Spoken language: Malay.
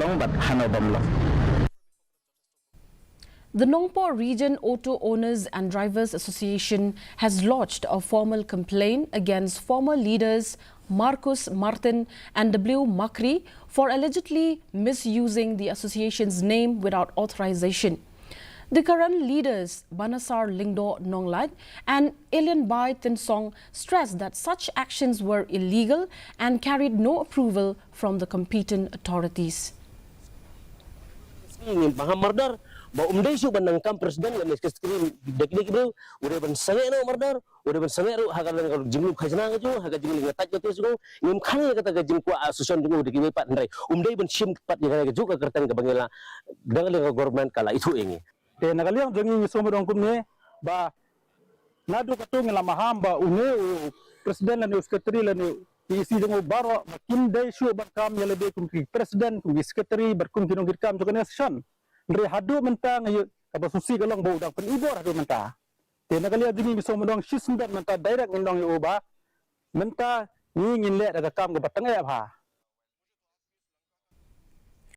dong bat hanobam lo. The Nongpoh Region Auto Owners and Drivers Association has lodged a formal complaint against former leaders Marcus Martin and W. Makri for allegedly misusing the association's name without authorization. The current leaders, Banasar Lingdo Nonglat and Elian Bai Tinsong, stressed that such actions were illegal and carried no approval from the competent authorities. Ba umday su banangkam presiden lamis keskrim deknik bro udah ban sange no mardar udah ban sange ro haga lang jinglu khajna ga ju haga jinglu ngataj ga tes go ngim khane kata ga jing ku asusan dungu de kiwe pat ndrai umday ban sim pat ga ga ju ga kertan ga bangela dangal government kala itu engi Te nagaliang jangi somodong kumne ba nadu katung la maham ba une presiden la sekretari la isi jango baro makin day su ban kam yale be kum presiden kum sekretari berkum kinong kirkam jogane session Ndre hadu mentang ayo kaba susi galong bau dang penibor hadu mentah. Te nagalia jini miso mendong sisndan mentah direct ngindong yo ba. Mentah ni ngin le daga kam ga batang ya ba.